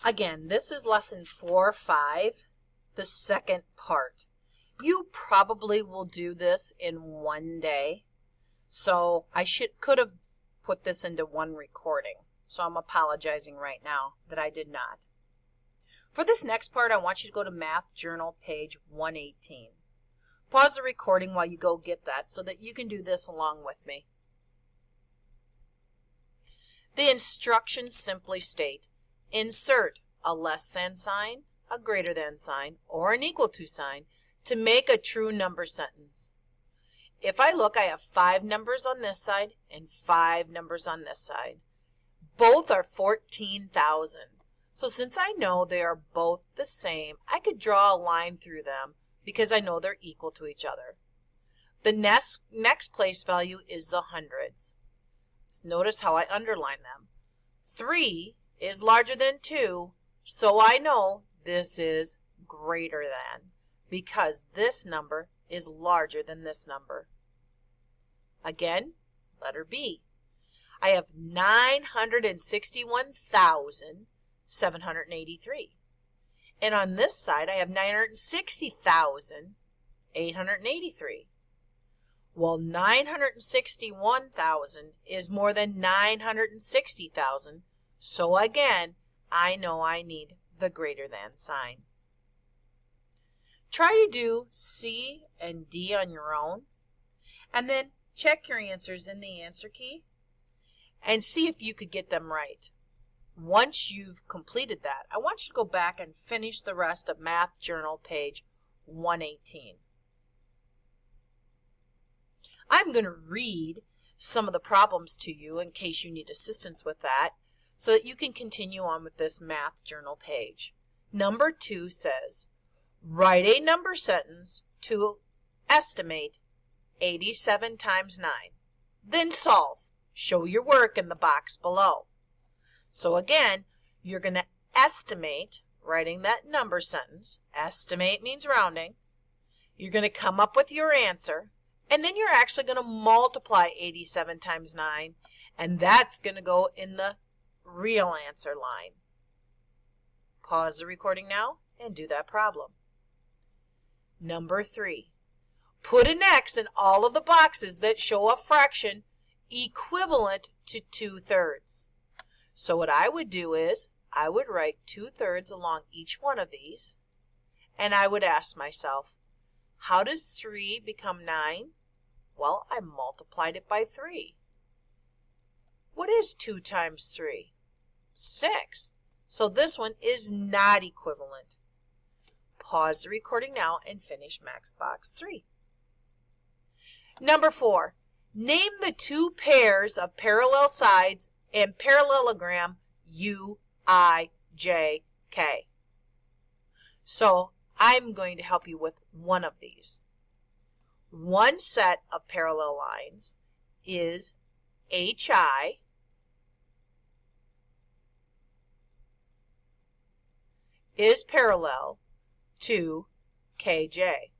Again, this is lesson 4-5, the second part. You probably will do this in one day. So I could have put this into one recording. So I'm apologizing right now that I did not. For this next part, I want you to go to Math Journal page 118. Pause the recording while you go get that so that you can do this along with me. The instructions simply state, insert a less than sign, a greater than sign, or an equal to sign to make a true number sentence. If I look, I have 5 numbers on this side and 5 numbers on this side. Both are 14,000. So since I know they are both the same, I could draw a line through them because I know they're equal to each other. The next place value is the hundreds. Notice how I underline them. 3 is larger than 2, so I know this is greater than, because this number is larger than this number. Again, letter B. I have 961,783. And on this side, I have 960,883. Well, 961,000 is more than 960,000, so again, I know I need the greater than sign. Try to do C and D on your own, and then check your answers in the answer key and see if you could get them right. Once you've completed that, I want you to go back and finish the rest of Math Journal page 118. I'm going to read some of the problems to you in case you need assistance with that so that you can continue on with this Math Journal page. Number 2 says, write a number sentence to estimate 87 times 9. Then solve. Show your work in the box below. So again, you're going to estimate, writing that number sentence. Estimate means rounding. You're going to come up with your answer, and then you're actually going to multiply 87 times 9, and that's going to go in the real answer line. Pause the recording now and do that problem. Number 3. Put an X in all of the boxes that show a fraction equivalent to 2/3. So what I would do is I would write 2/3 along each one of these, and I would ask myself, how does 3 become 9? Well, I multiplied it by 3. What is 2 times 3? 6. So this one is not equivalent. Pause the recording now and finish Max Box 3. Number 4. Name the 2 pairs of parallel sides and parallelogram UIJK. So I'm going to help you with one of these. One set of parallel lines is HI is parallel to KJ.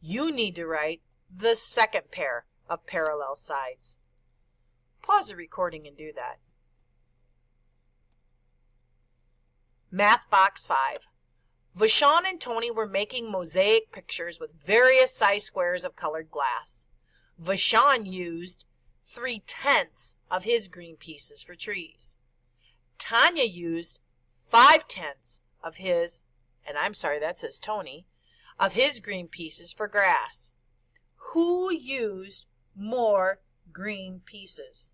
You need to write the second pair of parallel sides. Pause the recording and do that. Math Box 5. Vashon and Tony were making mosaic pictures with various size squares of colored glass. Vashon used 3/10 of his green pieces for trees. Tanya used 5/10 of his, and I'm sorry, that says Tony, of his green pieces for grass. Who used more green pieces?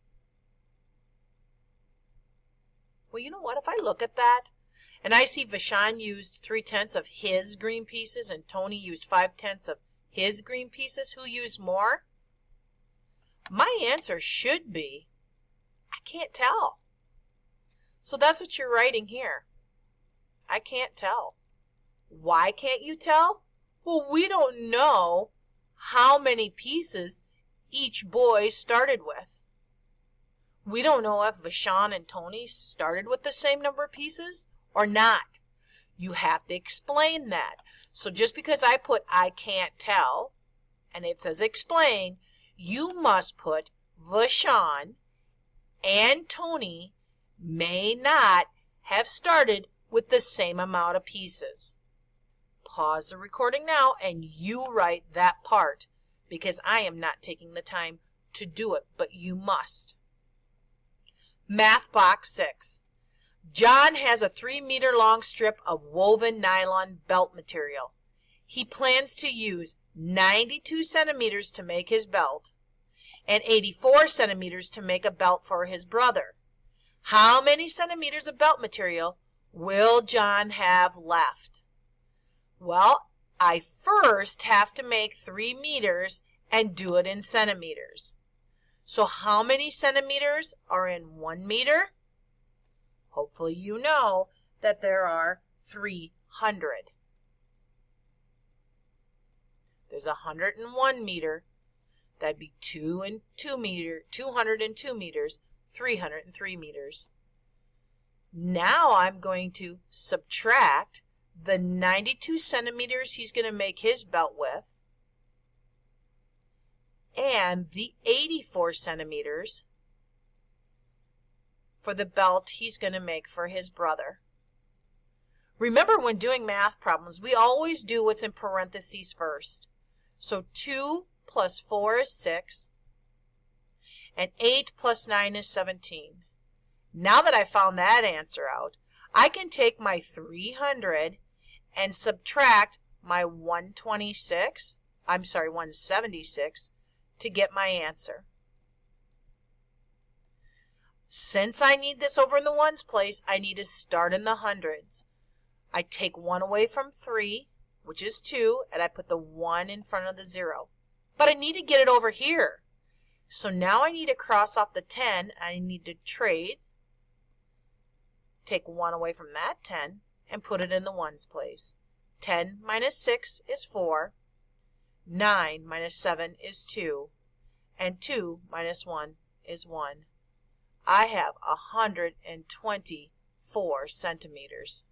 Well, you know what? If I look at that and I see Vashon used 3/10 of his green pieces and Tony used 5/10 of his green pieces, who used more? My answer should be, I can't tell. So that's what you're writing here. I can't tell. Why can't you tell? Well, we don't know how many pieces each boy started with. We don't know if Vashon and Tony started with the same number of pieces or not. You have to explain that. So just because I put I can't tell, and it says explain, you must put Vashon and Tony may not have started with the same amount of pieces. Pause the recording now and you write that part, because I am not taking the time to do it, but you must. Math box 6. John has a 3-meter long strip of woven nylon belt material. He plans to use 92 centimeters to make his belt and 84 centimeters to make a belt for his brother. How many centimeters of belt material will John have left? Well, I first have to make 3 meters and do it in centimeters. So how many centimeters are in 1 meter? Hopefully you know that there are 300. There's 101 meter. That'd be 202 meters, 303 meters. Now I'm going to subtract the 92 centimeters he's going to make his belt with and the 84 centimeters for the belt he's going to make for his brother. Remember, when doing math problems, we always do what's in parentheses first. So 2 plus 4 is 6, and 8 plus 9 is 17. Now that I found that answer out, I can take my 300 and subtract my 176 to get my answer. Since I need this over in the ones place, I need to start in the hundreds. I take 1 away from 3, which is 2, and I put the 1 in front of the 0. But I need to get it over here. So now I need to cross off the 10, and I need to trade, take 1 away from that 10, and put it in the ones place. 10 minus 6 is 4. 9 minus 7 is 2. And 2 minus 1 is 1. I have 124 centimeters.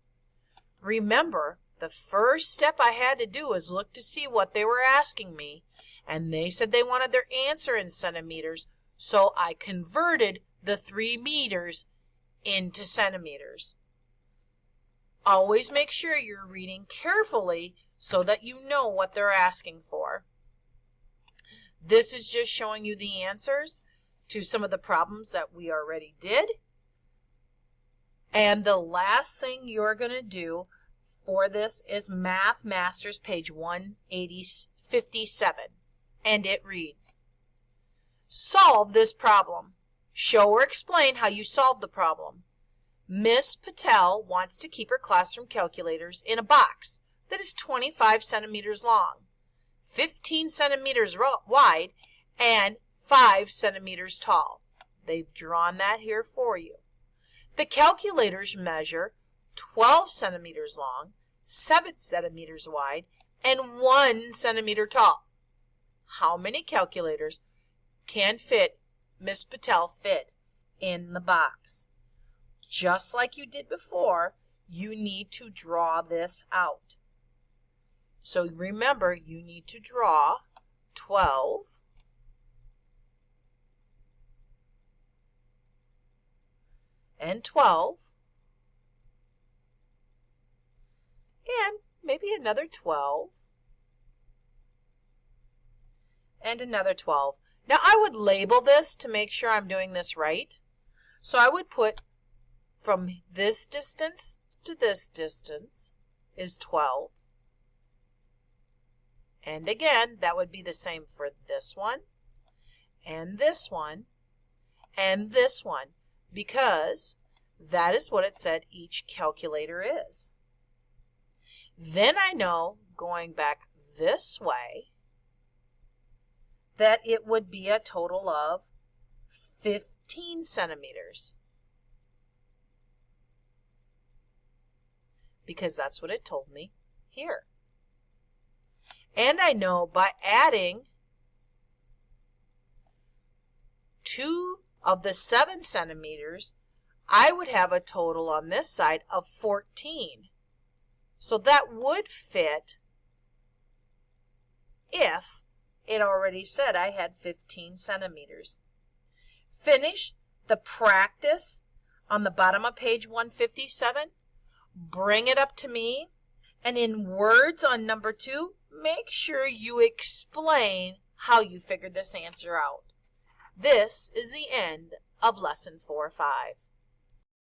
Remember, the first step I had to do was look to see what they were asking me, and they said they wanted their answer in centimeters, so I converted the 3 meters into centimeters. Always make sure you're reading carefully so that you know what they're asking for. This is just showing you the answers to some of the problems that we already did. And the last thing you're going to do for this is Math Masters, page 157. And it reads, solve this problem. Show or explain how you solved the problem. Miss Patel wants to keep her classroom calculators in a box that is 25 centimeters long, 15 centimeters wide, and 5 centimeters tall. They've drawn that here for you. The calculators measure 12 centimeters long, 7 centimeters wide, and 1 centimeter tall. How many calculators can Miss Patel fit in the box? Just like you did before, you need to draw this out. So remember, you need to draw 12 and 12 and maybe another 12 and another 12. Now I would label this to make sure I'm doing this right. So I would put from this distance to this distance is 12. And again, that would be the same for this one, and this one, and this one, because that is what it said each calculator is. Then I know, going back this way, that it would be a total of 15 centimeters. Because that's what it told me here. And I know by adding 2 of the 7 centimeters, I would have a total on this side of 14. So that would fit if it already said I had 15 centimeters. Finish the practice on the bottom of page 157, bring it up to me, and in words on number 2, make sure you explain how you figured this answer out. This is the end of lesson 4-5.